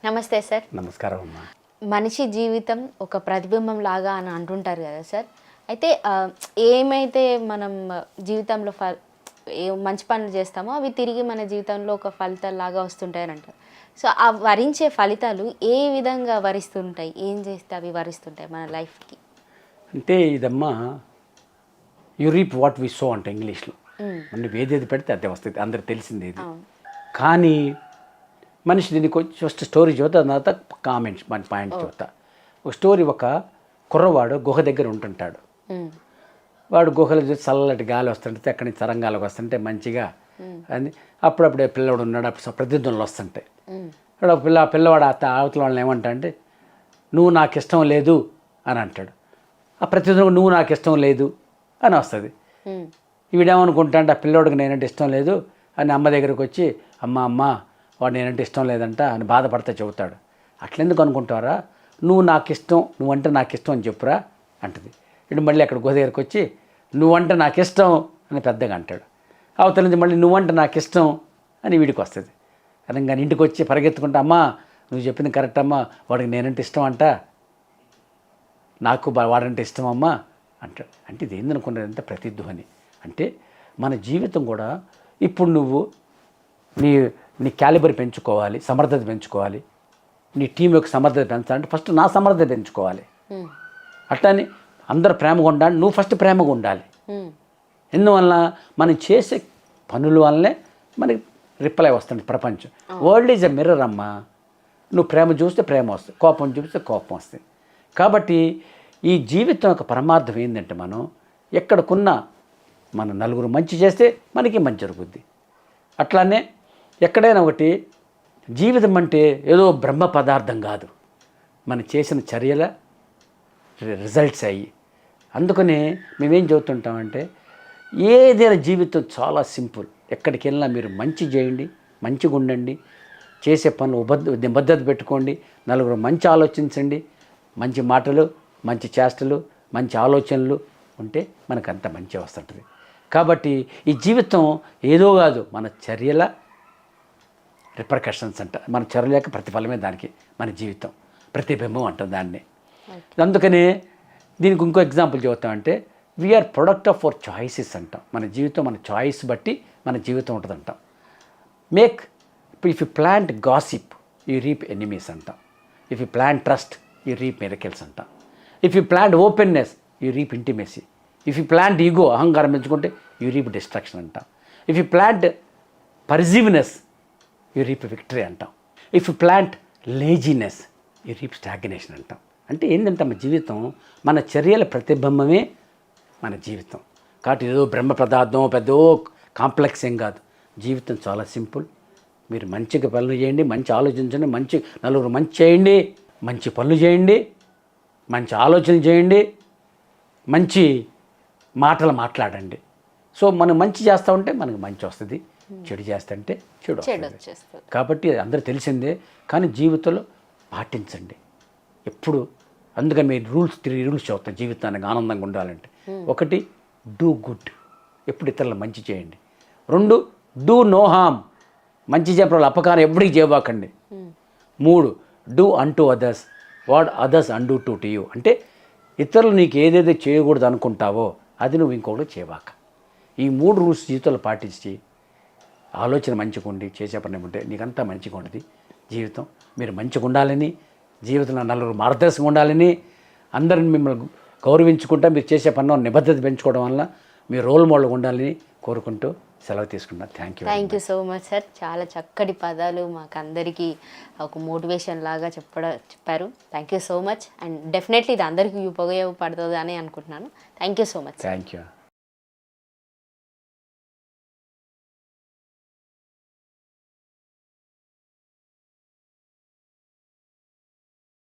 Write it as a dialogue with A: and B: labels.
A: నమస్తే సార్.
B: నమస్కారం అమ్మా.
A: మనిషి జీవితం ఒక ప్రతిబింబం లాగా అని అంటుంటారు కదా సార్. అయితే ఏమైతే మనం జీవితంలో మంచి పనులు చేస్తామో అవి తిరిగి మన జీవితంలో ఒక ఫలితాలాగా వస్తుంటాయని అంటారు. సో ఆ వరించే ఫలితాలు ఏ విధంగా వరిస్తుంటాయి, ఏం చేస్తే అవి వరిస్తుంటాయి మన లైఫ్కి?
B: అంటే ఇదమ్మా you reap what we sow అంటే ఇంగ్లీష్లో. అంటే ఏదేది పెడితే అదే వస్తుంది, అందరికి తెలిసింది ఇది. కానీ మనిషి దీనికి కొంచెం ఫస్ట్ స్టోరీ చూద్దా, తర్వాత కామెంట్స్ మన పాయింట్ చూద్దా. ఒక స్టోరీ, ఒక కుర్రవాడు గుహ దగ్గర ఉంటుంటాడు. వాడు గుహలో చూసి చల్లటి గాలి వస్తుంటే అక్కడి నుంచి తరంగాలకు వస్తుంటే మంచిగా అని అప్పుడప్పుడే పిల్లవాడు ఉన్నాడు. అప్పుడు ప్రతిధ్వనులు వస్తుంటాయి. పిల్లవాడు అవతల వాళ్ళని ఏమంటా అంటే నువ్వు నాకు ఇష్టం లేదు అని అంటాడు. ఆ ప్రతిధ్వని నువ్వు నాకు ఇష్టం లేదు అని వస్తుంది. వీడేమనుకుంటా అంటే ఆ పిల్లోడికి నేనంటే ఇష్టం లేదు అని అమ్మ దగ్గరకు వచ్చి అమ్మ వాడు నేనంటే ఇష్టం లేదంట అని బాధపడితే చెబుతాడు. అట్లెందుకు అనుకుంటారా, నువ్వంటే నాకు ఇష్టం అని చెప్పురా అంటది. వీడు మళ్ళీ అక్కడ గుహ దగ్గరకు వచ్చి నువ్వంటే నాకు ఇష్టం అని పెద్దగా అంటాడు. అవతల నుంచి మళ్ళీ నువ్వంటే నాకు ఇష్టం అని వీడికి వస్తుంది. అనగానే ఇంటికి వచ్చి పరిగెత్తుకుంటా అమ్మా నువ్వు చెప్పింది కరెక్ట్ అమ్మా, వాడికి నేనంటే ఇష్టం అంట, నాకు వాడంటే ఇష్టం అమ్మా అంటాడు. అంటే ఇది ఏందనుకున్నదంటే ప్రతిధ్వని. అంటే మన జీవితం కూడా ఇప్పుడు నువ్వు నీ క్యాలిబర్ పెంచుకోవాలి, సమర్థత పెంచుకోవాలి, నీ టీం యొక్క సమర్థత పెంచాలంటే ఫస్ట్ నా సమర్థత పెంచుకోవాలి. అట్లానే అందరు ప్రేమగా ఉండాలి, నువ్వు ఫస్ట్ ప్రేమగా ఉండాలి. ఎందువల్ల మనం చేసే పనుల వల్లనే మనకి రిప్లై వస్తుంది ప్రపంచం. వరల్డ్ ఈజ్ ఎ మిర్రర్ అమ్మా. నువ్వు ప్రేమ చూస్తే ప్రేమ వస్తుంది, కోపం చూపిస్తే కోపం వస్తుంది. కాబట్టి ఈ జీవితం యొక్క పరమార్థం ఏంటంటే మనం ఎక్కడికున్నా మనం నలుగురు మంచి చేస్తే మనకి మంచి జరుగుద్ది. అట్లానే ఎక్కడైనా ఒకటి జీవితం అంటే ఏదో బ్రహ్మ పదార్థం కాదు, మనం చేసిన చర్యల రిజల్ట్స్ అయ్యి. అందుకనే మేమేం చెబుతుంటామంటే ఏదైనా జీవితం చాలా సింపుల్. ఎక్కడికి వెళ్ళినా మీరు మంచి చేయండి, మంచిగా ఉండండి, చేసే పనులు నిబద్ధత పెట్టుకోండి, నలుగురు మంచి ఆలోచించండి, మంచి మాటలు, మంచి చేష్టలు, మంచి ఆలోచనలు ఉంటే మనకంత మంచి వస్తుంటుంది. కాబట్టి ఈ జీవితం ఏదో కాదు, మన చర్యల రిపర్కషన్స్ అంట. మన చర్యల యొక్క ప్రతిఫలమే దానికి మన జీవితం, ప్రతిబింబం అంటాం దాన్ని. అందుకనే దీనికి ఇంకో ఎగ్జాంపుల్ చెబుతామంటే we are product of our choices అంటాం. మన జీవితం మన చాయిస్ బట్టి మన జీవితం ఉంటుంది అంటాం. If you plant gossip you reap enemies అంటాం. If you plant trust you reap miracles అంటాం. If you plant openness you reap intimacy. If you plant ego, అహంకారం పెంచుకుంటే యూ రీప్ డిస్ట్రక్షన్ అంటాం. If you plant perseverance you reap victory అంటాం. If you plant laziness you reap stagnation అంటాం. అంటే ఏంటంటే మన జీవితం మన చర్యల ప్రతిబింబమే మన జీవితం. కాబట్టి ఏదో బ్రహ్మ పదార్థం పెద్ద కాంప్లెక్స్ ఏం కాదు. జీవితం చాలా సింపుల్. మీరు మంచిగా పనులు చేయండి, మంచి ఆలోచించండి, నలుగురు మంచి చేయండి, మంచి పనులు చేయండి, మంచి ఆలోచన చేయండి, మంచి మాటలు మాట్లాడండి. సో మనం మంచి చేస్తూ ఉంటే మనకు మంచి వస్తుంది, చెడు చేస్తుంటే చెడు వస్తుంది. కాబట్టి అందరూ తెలిసిందే, కానీ జీవితంలో పాటించండి ఎప్పుడు. అందుకని మీరు 3 రూల్స్ చదువుతాం జీవితానికి ఆనందంగా ఉండాలంటే. 1 డూ గుడ్, ఎప్పుడు ఇతరులు మంచి చేయండి. 2 డూ నో హామ్, మంచి చెప్పడం అపకారం ఎప్పటికీ చేయబాకండి. 3 డూ అంటూ others what others undo to you, అంటే ఇతరులు నీకు ఏదైతే చేయకూడదు అనుకుంటావో అది నువ్వు ఇంకొకటి చేయబాక. ఈ 3 రూల్స్ జీవితంలో పాటించి ఆలోచన మంచిగా ఉండి చేసే పని ఉంటే నీకంతా మంచిగా ఉంటుంది జీవితం. మీరు మంచిగా ఉండాలని, జీవితంలో నలుగురు మార్గదర్శకంగా ఉండాలని, అందరిని మిమ్మల్ని గౌరవించుకుంటా మీరు చేసే పనిలో నిబద్ధత పెంచుకోవడం వల్ల మీరు రోల్ మోడల్గా ఉండాలని కోరుకుంటూ సెలవు తీసుకున్నాను. Thank you
A: so much sir. చాలా చక్కటి పదాలు మాకు అందరికీ ఒక మోటివేషన్ లాగా చెప్పారు. Thank you so much. And definitely ఇది అందరికీ ఉపయోగపడుతుంది అని అనుకుంటున్నాను. Thank you so much.
B: Thank you.